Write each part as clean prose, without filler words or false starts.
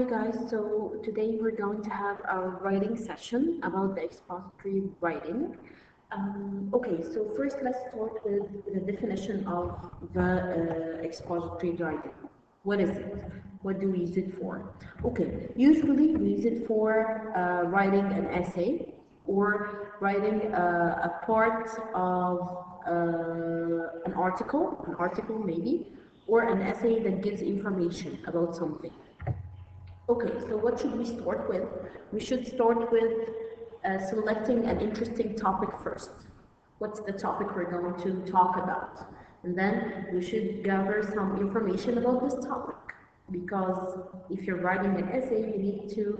Hi guys, so today we're going to have our writing session about the expository writing. Okay, so first let's start with the definition of the expository writing. What is it? What do we use it for? Okay, usually we use it for writing an essay or writing a part of an article maybe, or an essay that gives information about something. Okay, so what should we start with? We should start with selecting an interesting topic first. What's the topic we're going to talk about? And then we should gather some information about this topic. Because if you're writing an essay, you need to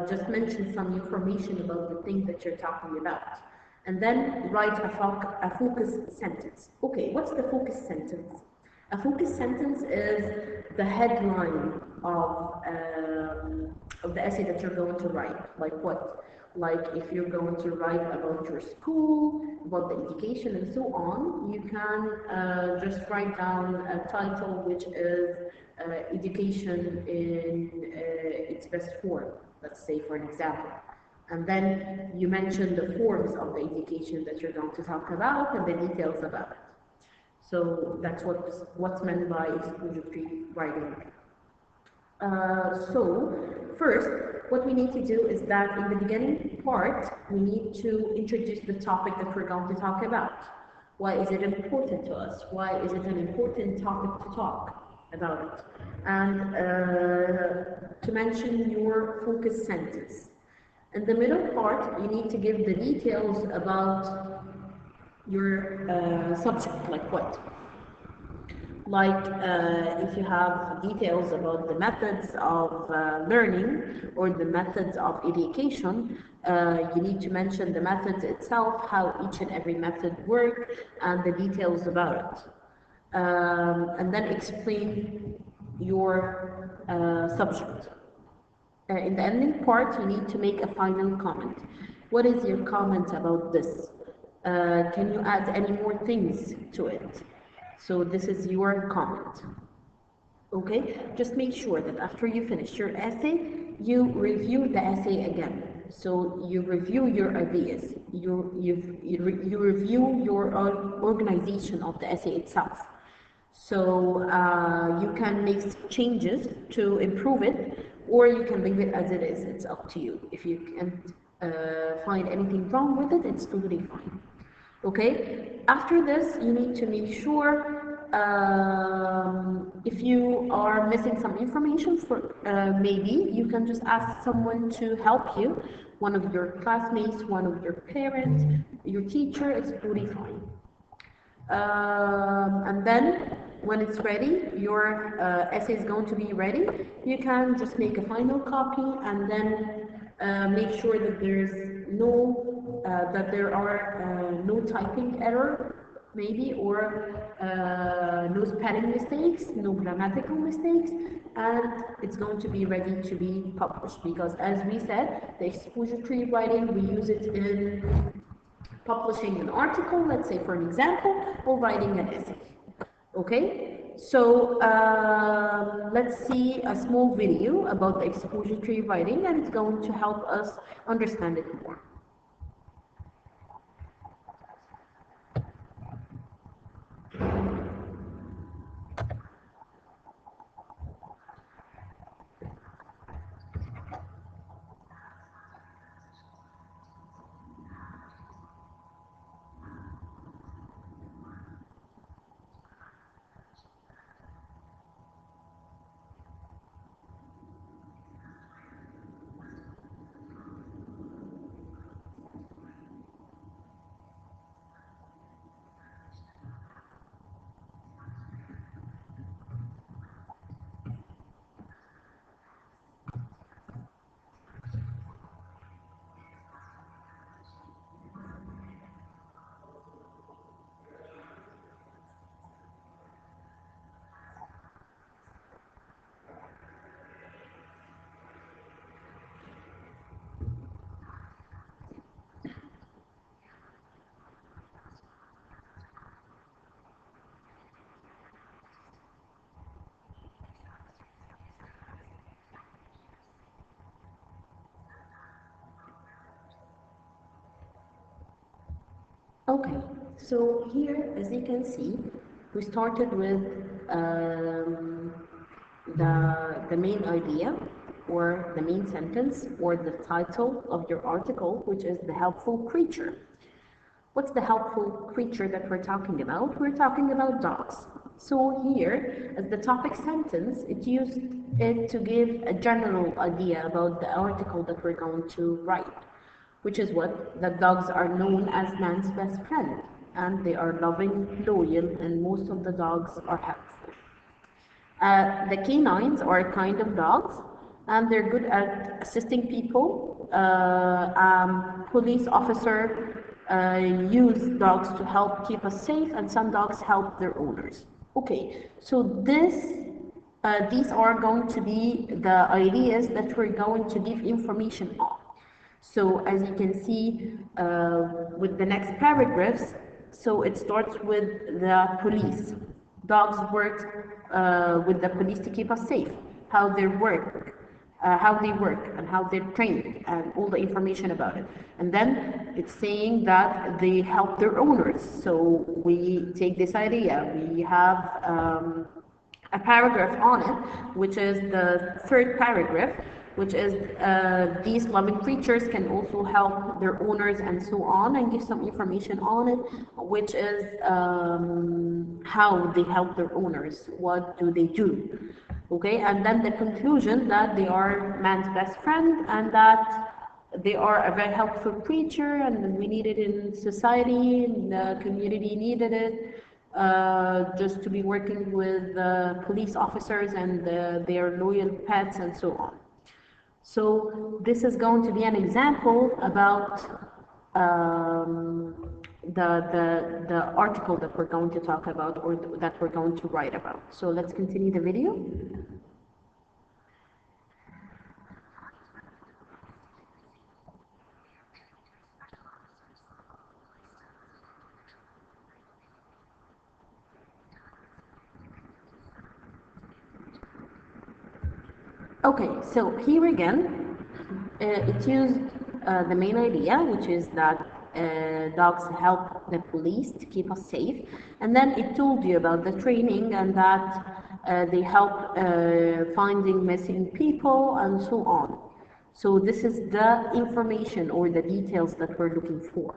just mention some information about the thing that you're talking about. And then write a focus sentence. Okay, what's the focus sentence? A focus sentence is the headline of the essay that you're going to write. Like what? Like if you're going to write about your school, about the education and so on, you can just write down a title which is education in its best form, let's say for an example. And then you mention the forms of the education that you're going to talk about and the details about it. So that's what's meant by expository writing. So first, what we need to do is that in the beginning part, we need to introduce the topic that we're going to talk about. Why is it important to us? Why is it an important topic to talk about it? And to mention your focus sentence. In the middle part, you need to give the details about your subject, like what? Like if you have details about the methods of learning or the methods of education, you need to mention the methods itself, how each and every method works, and the details about it. And then explain your subject. In the ending part, you need to make a final comment. What is your comment about this? Can you add any more things to it? So this is your comment. Okay, just make sure that after you finish your essay, you review the essay again. So you review your ideas, you review your organization of the essay itself. So you can make changes to improve it, or you can leave it as it is. It's up to you. If you can't find anything wrong with it, it's totally fine. Okay, after this, you need to make sure if you are missing some information, maybe you can just ask someone to help you, one of your classmates, one of your parents, your teacher, it's totally fine. And then when it's ready, your essay is going to be ready. You can just make a final copy and then make sure that there are no typing error, maybe, or no spelling mistakes, no grammatical mistakes, and it's going to be ready to be published. Because as we said, the expository writing, we use it in publishing an article, let's say for an example, or writing an essay. Okay, so let's see a small video about the expository writing, and it's going to help us understand it more. Okay, so here, as you can see, we started with um, the main idea or the main sentence or the title of your article, which is the helpful creature. What's the helpful creature that we're talking about? We're talking about dogs. So here, as the topic sentence, it used it to give a general idea about the article that we're going to write, which is what the dogs are known as man's best friend, and they are loving, loyal, and most of the dogs are helpful. The canines are a kind of dogs, and they're good at assisting people. Police officer use dogs to help keep us safe, and some dogs help their owners. Okay, so these are going to be the ideas that we're going to give information on. So as you can see with the next paragraphs, so it starts with the police. Dogs work with the police to keep us safe, how they work, and how they're trained, and all the information about it. And then it's saying that they help their owners. So we take this idea, we have a paragraph on it, which is the third paragraph, which is these loving creatures can also help their owners and so on, and give some information on it, which is how they help their owners, what do they do. Okay, and then the conclusion that they are man's best friend and that they are a very helpful creature and we need it in society, and the community needed it. Just to be working with police officers and their loyal pets and so on. So this is going to be an example about the article that we're going to talk about or that we're going to write about. So let's continue the video. Okay, so here again, it used the main idea, which is that dogs help the police to keep us safe. And then it told you about the training and that they help finding missing people and so on. So this is the information or the details that we're looking for.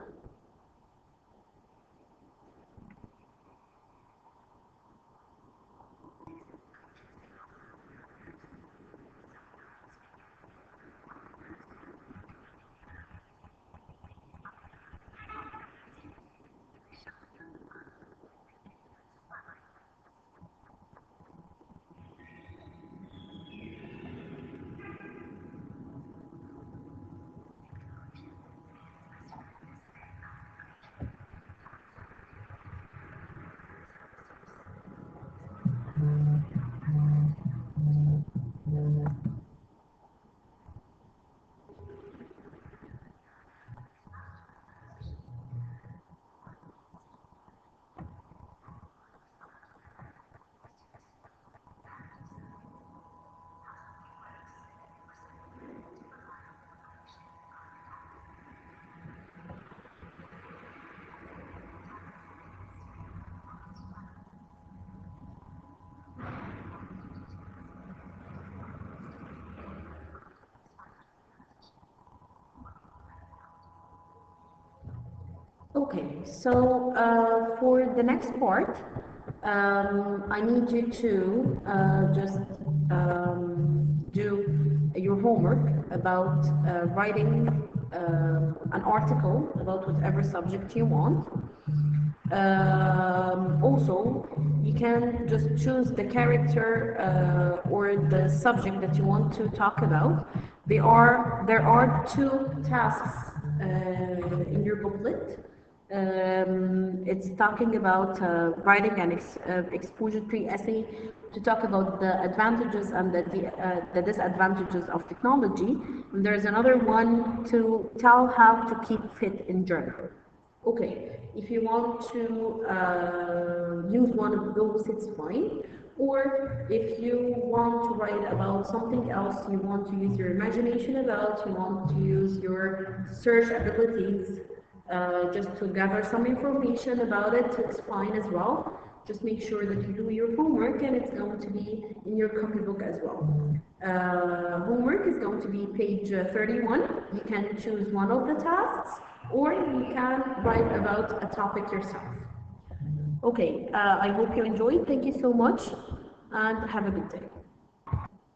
Okay, so for the next part, I need you to just do your homework about writing an article about whatever subject you want. Also, you can just choose the character or the subject that you want to talk about. There are two tasks in your booklet. It's talking about writing an expository essay to talk about the advantages and the disadvantages of technology. And there's another one to tell how to keep fit in general. Okay, if you want to use one of those, it's fine. Or if you want to write about something else, you want to use your imagination about, you want to use your search abilities, just to gather some information about it. It's fine as well. Just make sure that you do your homework, and it's going to be in your copybook as well. Homework is going to be page 31. You can choose one of the tasks, or you can write about a topic yourself. Okay, I hope you enjoyed. Thank you so much, and have a good day.